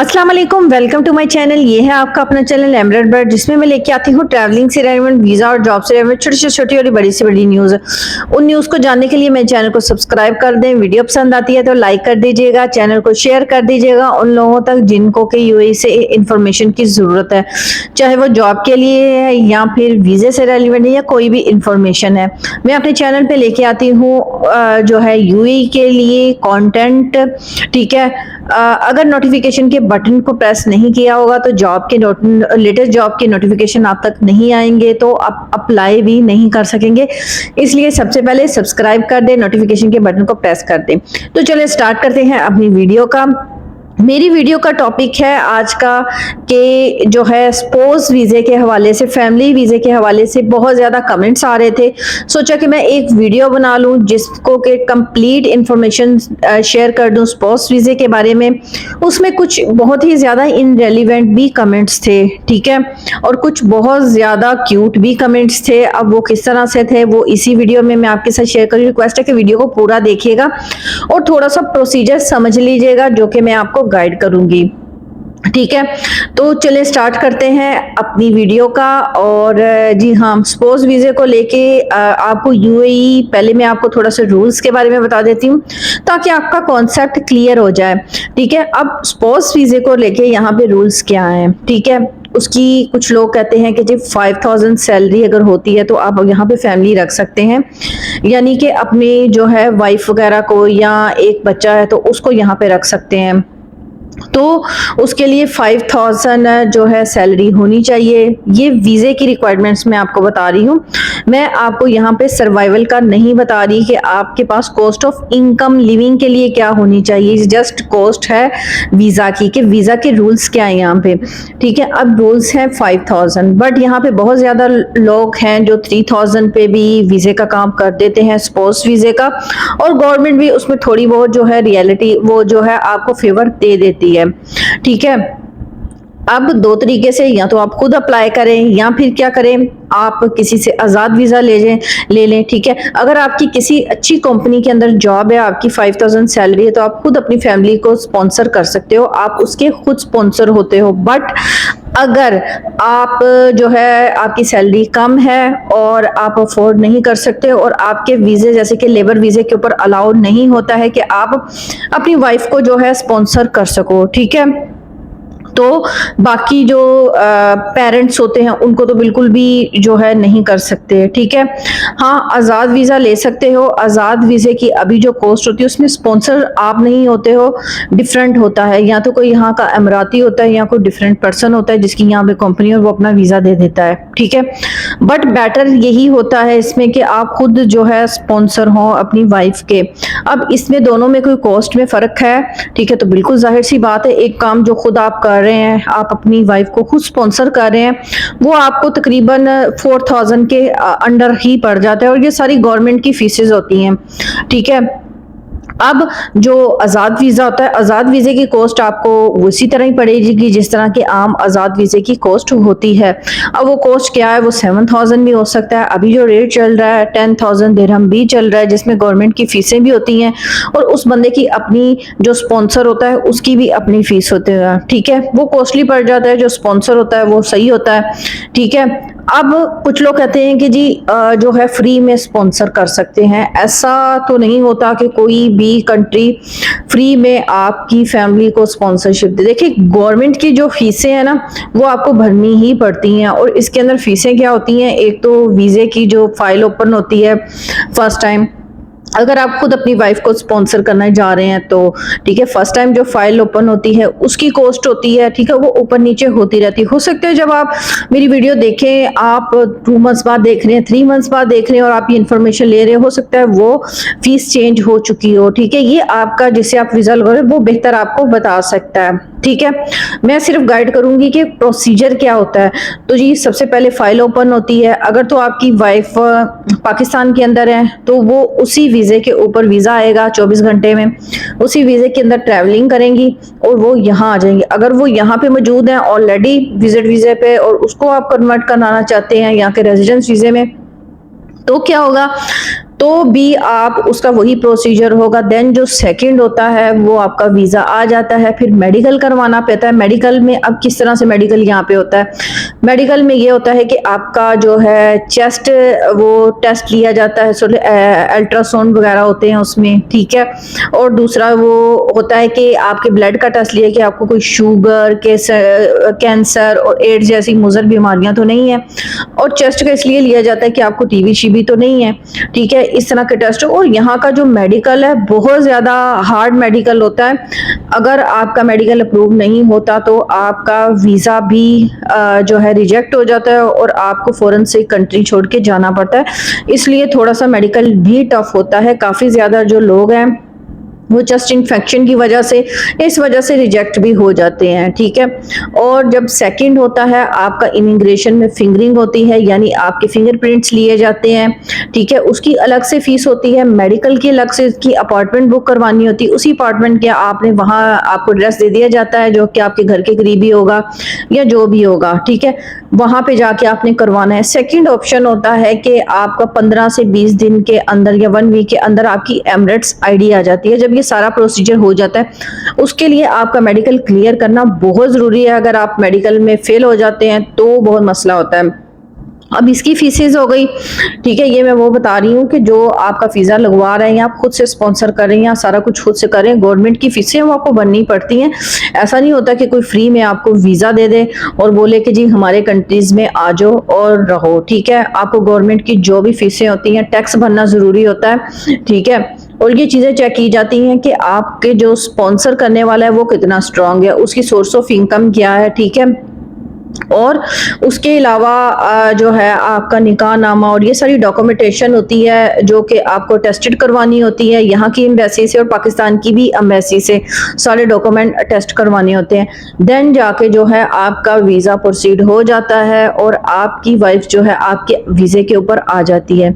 अस्सलाम वालेकुम, welcome to my channel. ये है आपका अपना चैनल एमरेट बर्ड, जिसमें मैं लेके आती हूँ ट्रैवलिंग से रिलेवेंट, वीज़ा और जॉब से रिलेवेंट छोटी से छोटी और बड़ी से बड़ी न्यूज़। उन न्यूज़ को जानने के लिए मेरे चैनल को सब्सक्राइब कर दें। वीडियो पसंद आती है तो लाइक कर दीजिएगा, चैनल को शेयर कर दीजिएगा उन लोगों तक जिनको कि यूएई से इंफॉर्मेशन की ज़रूरत है, चाहे वो जॉब के लिए है या फिर वीज़े से रिलेवेंट है या कोई भी इंफॉर्मेशन है। मैं अपने चैनल पे लेके आती हूँ जो है यूएई के लिए कंटेंट। ठीक है, अगर नोटिफिकेशन के बटन को प्रेस नहीं किया होगा तो जॉब के लेटेस्ट जॉब के नोटिफिकेशन आप तक नहीं आएंगे, तो आप अप्लाई भी नहीं कर सकेंगे। इसलिए सबसे पहले सब्सक्राइब कर दें, नोटिफिकेशन के बटन को प्रेस कर दें। तो चलिए स्टार्ट करते हैं अपनी वीडियो का। मेरी वीडियो का टॉपिक है आज का कि जो है स्पोर्ट्स वीज़े के हवाले से, फैमिली वीज़े के हवाले से बहुत ज़्यादा कमेंट्स आ रहे थे। सोचा कि मैं एक वीडियो बना लूं जिसको कि कंप्लीट इंफॉर्मेशन शेयर कर दूं स्पोर्ट्स वीज़े के बारे में। उसमें कुछ बहुत ही ज़्यादा इनरेलीवेंट भी कमेंट्स थे, ठीक है, और कुछ बहुत ज़्यादा क्यूट भी कमेंट्स थे। अब वो किस तरह से थे वो इसी वीडियो में मैं आपके साथ शेयर करूँ। रिक्वेस्ट है कि वीडियो को पूरा देखिएगा और थोड़ा सा प्रोसीजर समझ लीजिएगा जो कि मैं आपको गाइड करूंगी, ठीक है। तो चलिए स्टार्ट करते हैं अपनी वीडियो का। और जी हाँ, स्पोर्ट्स वीज़े को लेके आपको यूएई, पहले मैं आपको थोड़ा सा रूल्स के बारे में बता देती हूँ ताकि आपका कॉन्सेप्ट क्लियर हो जाए, ठीक है। अब स्पोर्ट्स वीज़े को लेके यहाँ पे रूल्स क्या हैं, ठीक है। उसकी कुछ लोग कहते हैं कि जी 5000 सैलरी अगर होती है तो आप यहाँ पे फैमिली रख सकते हैं, यानी कि अपनी जो है वाइफ वगैरह को, या एक बच्चा है तो उसको यहाँ पे रख सकते हैं। तो उसके लिए 5000 जो है सैलरी होनी चाहिए। ये वीज़े की रिक्वायरमेंट्स मैं आपको बता रही हूँ। मैं आपको यहाँ पे सर्वाइवल का नहीं बता रही कि आपके पास कॉस्ट ऑफ इनकम लिविंग के लिए क्या होनी चाहिए। जस्ट कॉस्ट है वीज़ा की, कि वीज़ा के रूल्स क्या है यहाँ पे, ठीक है। अब रूल्स हैं 5000, बट यहाँ पे बहुत ज़्यादा लोग हैं जो 3000 पे भी वीज़े का काम कर देते हैं, स्पोर्ट्स वीज़े का। और गवर्नमेंट भी उसमें थोड़ी बहुत जो है रियलिटी वो जो है आपको फेवर दे देती है, ठीक है। अब दो तरीके से, या तो आप खुद अप्लाई करें या फिर क्या करें, आप किसी से आज़ाद वीज़ा ले लें, ठीक है। अगर आपकी किसी अच्छी कंपनी के अंदर जॉब है, आपकी 5000 सैलरी है, तो आप खुद अपनी फैमिली को स्पॉन्सर कर सकते हो, आप उसके खुद स्पॉन्सर होते हो। बट अगर आप जो है आपकी सैलरी कम है और आप अफोर्ड नहीं कर सकते और आपके वीज़े जैसे कि लेबर वीज़े के ऊपर अलाउड नहीं होता है कि आप अपनी वाइफ को जो है स्पॉन्सर कर सको, ठीक है, तो बाकी जो पेरेंट्स होते हैं उनको तो बिल्कुल भी जो है नहीं कर सकते, ठीक है। हाँ, आज़ाद वीज़ा ले सकते हो। आज़ाद वीज़े की अभी जो कॉस्ट होती है उसमें स्पॉन्सर आप नहीं होते हो, डिफरेंट होता है, या तो कोई यहाँ का अमराती होता है या कोई डिफरेंट पर्सन होता है जिसकी यहाँ पे कंपनी और वो अपना वीज़ा दे देता है, ठीक है। बट बेटर यही होता है इसमें कि आप खुद जो है स्पॉन्सर हो अपनी वाइफ के। अब इसमें दोनों में कोई कॉस्ट में फ़र्क है, ठीक है, तो बिल्कुल जाहिर सी बात है, एक काम जो खुद आप कर रहे हैं, आप अपनी वाइफ को खुद स्पॉन्सर कर रहे हैं, वो आपको तकरीबन 4000 के अंडर ही पड़ जाता है, और ये सारी गवर्नमेंट की फीसेस होती हैं, ठीक है। अब जो आज़ाद वीज़ा होता है, आज़ाद वीज़े की कॉस्ट आपको उसी तरह ही पड़ेगी जिस तरह की आम आज़ाद वीज़े की कॉस्ट होती है। अब वो कॉस्ट क्या है, वो 7000 भी हो सकता है। अभी जो रेट चल रहा है 10,000 दिरहम भी चल रहा है, जिसमें गवर्नमेंट की फीसें भी होती हैं और उस बंदे की अपनी जो स्पॉन्सर होता है उसकी भी अपनी फीस होती है, ठीक है। वो कॉस्टली पड़ जाता है, जो स्पॉन्सर होता है वो सही होता है, ठीक है। अब कुछ लोग कहते हैं कि जी जो है फ्री में स्पॉन्सर कर सकते हैं। ऐसा तो नहीं होता कि कोई भी कंट्री फ्री में आपकी फैमिली को स्पॉन्सरशिप दे। देखिए, गवर्नमेंट की जो फीसें हैं ना वो आपको भरनी ही पड़ती हैं, और इसके अंदर फीसें क्या होती हैं, एक तो वीज़े की जो फाइल ओपन होती है फर्स्ट टाइम, अगर आप खुद अपनी वाइफ को स्पॉन्सर करना जा रहे हैं तो ठीक है, फर्स्ट टाइम जो फाइल ओपन होती है उसकी कॉस्ट होती है, ठीक है, वो ऊपर नीचे होती रहती है। हो सकता है जब आप मेरी वीडियो देखें, आप 2 मंथ्स बाद देख रहे हैं, 3 मंथ्स बाद देख रहे हैं और आप ये इन्फॉर्मेशन ले रहे हो सकता है वो फीस चेंज हो चुकी हो, ठीक है। ये आपका जिससे आप वीज़ा लगा रहे हो वो बेहतर आपको बता सकता है, ठीक है। मैं सिर्फ गाइड करूंगी कि प्रोसीजर क्या होता है। तो जी सबसे पहले फाइल ओपन होती है। अगर तो आपकी वाइफ पाकिस्तान के अंदर है तो वो उसी वीज़े के ऊपर वीज़ा आएगा 24 घंटे में, उसी वीज़े के अंदर ट्रैवलिंग करेंगी और वो यहाँ आ जाएंगी। अगर वो यहाँ पे मौजूद हैं ऑलरेडी विजिट वीज़े पे और उसको आप कन्वर्ट कराना चाहते हैं यहाँ के रेजिडेंस वीज़े में, तो क्या होगा, तो भी आप उसका वही प्रोसीजर होगा। देन जो सेकंड होता है वो आपका वीजा आ जाता है, फिर मेडिकल करवाना पड़ता है। मेडिकल में अब किस तरह से मेडिकल यहाँ पे होता है, मेडिकल में ये होता है कि आपका जो है चेस्ट वो टेस्ट लिया जाता है, अल्ट्रासाउंड वगैरह होते हैं उसमें, ठीक है। और दूसरा वो होता है कि आपके ब्लड का टेस्ट लिया कि आपको कोई शुगर, कैंसर और एड्स जैसी मुज़र बीमारियां तो नहीं है। और चेस्ट का इसलिए लिया जाता है कि आपको टीबी शीबी तो नहीं है, ठीक है, इस तरह के टेस्ट। और यहाँ का जो मेडिकल है बहुत ज़्यादा हार्ड मेडिकल होता है। अगर आपका मेडिकल अप्रूव नहीं होता तो आपका वीज़ा भी जो है रिजेक्ट हो जाता है और आपको फ़ौरन से कंट्री छोड़ के जाना पड़ता है। इसलिए थोड़ा सा मेडिकल भी टफ होता है। काफ़ी ज़्यादा जो लोग हैं वो चेस्ट इन्फेक्शन की वजह से, इस वजह से रिजेक्ट भी हो जाते हैं, ठीक है। और जब सेकंड होता है आपका इमिग्रेशन में फिंगरिंग होती है, यानी आपके फिंगरप्रिंट्स लिए जाते हैं, ठीक है। उसकी अलग से फीस होती है। मेडिकल की अलग से की अपार्टमेंट बुक करवानी होती है। उसी अपार्टमेंट के आपने वहाँ आपको एड्रेस दे दिया जाता है जो कि आपके घर के करीबी होगा या जो भी होगा, ठीक है, वहां पे जाके आपने करवाना है। सेकंड ऑप्शन होता है कि आपका 15 से 20 दिन के अंदर या 1 वीक के अंदर आपकी एमिरेट्स आईडी आ जाती है। जब ये सारा प्रोसीजर हो जाता है उसके लिए आपका मेडिकल क्लियर करना बहुत ज़रूरी है। अगर आप मेडिकल में फेल हो जाते हैं तो बहुत मसला होता है। अब इसकी फीसेज हो गई, ठीक है, ये मैं वो बता रही हूँ कि जो आपका वीज़ा लगवा रहे हैं आप खुद से स्पॉन्सर कर रहे हैं या सारा कुछ खुद से कर रहे हैं, गवर्नमेंट की फीसें वो आपको भरनी पड़ती हैं। ऐसा नहीं होता कि कोई फ्री में आपको वीज़ा दे दे और बोले कि जी हमारे कंट्रीज़ में आ जाओ और रहो, ठीक है। आपको गवर्नमेंट की जो भी फीसें होती हैं, टैक्स भरना ज़रूरी होता है, ठीक है। और ये चीज़ें चेक की जाती हैं कि आपके जो स्पॉन्सर करने वाला है वो कितना स्ट्रांग है, उसकी सोर्स ऑफ इनकम क्या है, ठीक है। और उसके अलावा जो है आपका निकाह नामा और ये सारी डॉक्यूमेंटेशन होती है जो कि आपको टेस्टेड करवानी होती है यहाँ की एम्बेसी से और पाकिस्तान की भी एम्बेसी से, सारे डॉक्यूमेंट टेस्ट करवाने होते हैं। देन जाके जो है आपका वीज़ा प्रोसीड हो जाता है और आपकी वाइफ जो है आपके वीज़े के ऊपर आ जाती है।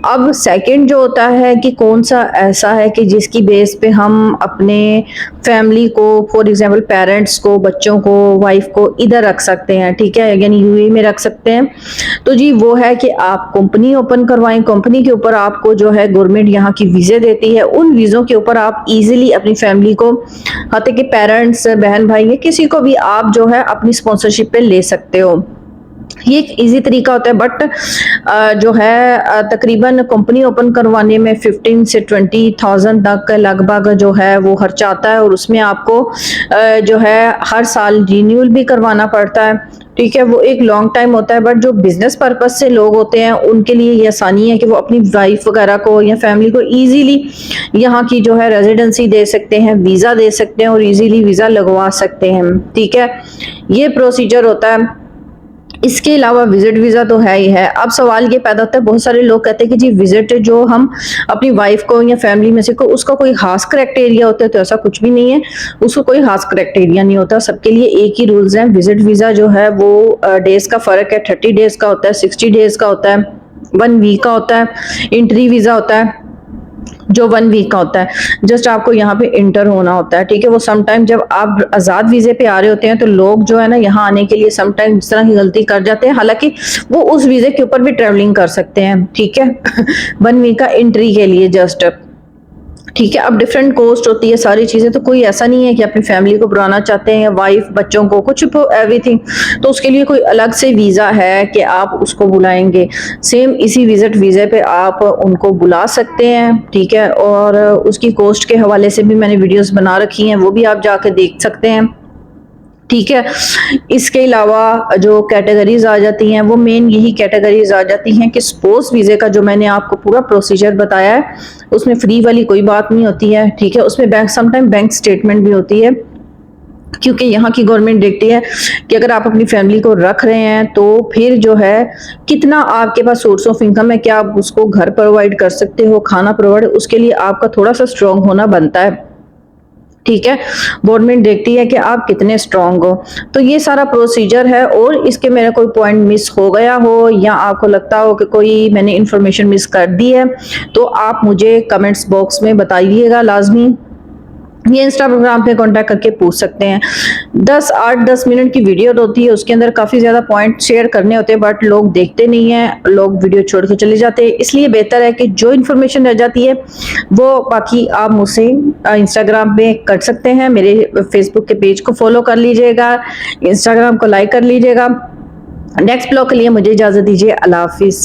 अब सेकंड जो होता है कि कौन सा ऐसा है कि जिसकी बेस पे हम अपने फैमिली को, फॉर एग्जांपल पेरेंट्स को, बच्चों को, वाइफ को इधर रख सकते हैं, ठीक है, यानी यूएई में रख सकते हैं। तो जी वो है कि आप कंपनी ओपन करवाएं। कंपनी के ऊपर आपको जो है गवर्नमेंट यहाँ की वीज़े देती है। उन वीज़ों के ऊपर आप इजीली अपनी फैमिली को, हाथ के पेरेंट्स, बहन भाई या किसी को भी आप जो है अपनी स्पॉन्सरशिप पे ले सकते हो। ये एक इजी तरीका होता है, बट जो है तकरीबन कंपनी ओपन करवाने में 15 से 20,000 तक लगभग जो है वो खर्चा आता है। और उसमें आपको जो है हर साल रिन्यूअल भी करवाना पड़ता है, ठीक है। वो एक लॉन्ग टाइम होता है, बट जो बिजनेस पर्पज से लोग होते हैं उनके लिए ये आसानी है कि वो अपनी वाइफ वगैरह को या फैमिली को इजीली यहाँ की जो है रेजिडेंसी दे सकते हैं, वीज़ा दे सकते हैं और इजीली वीज़ा लगवा सकते हैं, ठीक है। ये प्रोसीजर होता है। इसके अलावा विजिट वीज़ा तो है ही है। अब सवाल ये पैदा होता है, बहुत सारे लोग कहते हैं कि जी विजिट जो हम अपनी वाइफ को या फैमिली में से को उसका कोई खास क्राइटेरिया होता है, तो ऐसा कुछ भी नहीं है। उसको कोई खास क्राइटेरिया नहीं होता, सबके लिए एक ही रूल्स हैं। विजिट वीज़ा जो है वो डेज का फ़र्क है, 30 डेज का होता है, 60 डेज का होता है, 1 वीक का होता है। एंट्री वीज़ा होता है जो 1 वीक का होता है, जस्ट आपको यहाँ पे इंटर होना होता है, ठीक है। वो समटाइम जब आप आज़ाद वीज़े पे आ रहे होते हैं तो लोग जो है ना यहाँ आने के लिए समटाइम इस तरह की गलती कर जाते हैं, हालांकि वो उस वीज़े के ऊपर भी ट्रेवलिंग कर सकते हैं, ठीक है 1 वीक का एंट्री के लिए जस्ट, ठीक है। अब डिफरेंट कॉस्ट होती है सारी चीज़ें, तो कोई ऐसा नहीं है कि अपनी फैमिली को बुलाना चाहते हैं, वाइफ बच्चों को, कुछ एवरीथिंग, तो उसके लिए कोई अलग से वीज़ा है कि आप उसको बुलाएंगे। सेम इसी विजिट वीज़े पे आप उनको बुला सकते हैं, ठीक है। और उसकी कॉस्ट के हवाले से भी मैंने वीडियोस बना रखी हैं, वो भी आप जाके देख सकते हैं, ठीक है। इसके अलावा जो कैटेगरीज आ जाती हैं वो मेन यही कैटेगरीज आ जाती हैं कि स्पोर्ट्स वीज़े का जो मैंने आपको पूरा प्रोसीजर बताया है उसमें फ्री वाली कोई बात नहीं होती है, ठीक है। उसमें बैंक समटाइम बैंक स्टेटमेंट भी होती है, क्योंकि यहाँ की गवर्नमेंट देखती है कि अगर आप अपनी फैमिली को रख रहे हैं तो फिर जो है कितना आपके पास सोर्स ऑफ इनकम है, क्या आप उसको घर प्रोवाइड कर सकते हो, खाना प्रोवाइड, उसके लिए आपका थोड़ा सा स्ट्रांग होना बनता है, ठीक है। गवर्नमेंट देखती है कि आप कितने स्ट्रांग हो। तो ये सारा प्रोसीजर है। और इसके मेरा कोई पॉइंट मिस हो गया हो या आपको लगता हो कि कोई मैंने इंफॉर्मेशन मिस कर दी है तो आप मुझे कमेंट्स बॉक्स में बताइएगा लाजमी। ये इंस्टाग्राम पे कांटेक्ट करके पूछ सकते हैं। 8-10 मिनट की वीडियो होती है, उसके अंदर काफ़ी ज़्यादा पॉइंट शेयर करने होते हैं, बट लोग देखते नहीं हैं, लोग वीडियो छोड़ के चले जाते हैं। इसलिए बेहतर है कि जो इन्फॉर्मेशन रह जाती है वो बाकी आप मुझसे इंस्टाग्राम पे कर सकते हैं। मेरे फेसबुक के पेज को फॉलो कर लीजिएगा, इंस्टाग्राम को लाइक कर लीजिएगा। नेक्स्ट ब्लॉग के लिए मुझे इजाज़त दीजिए। अल्लाह हाफिज़।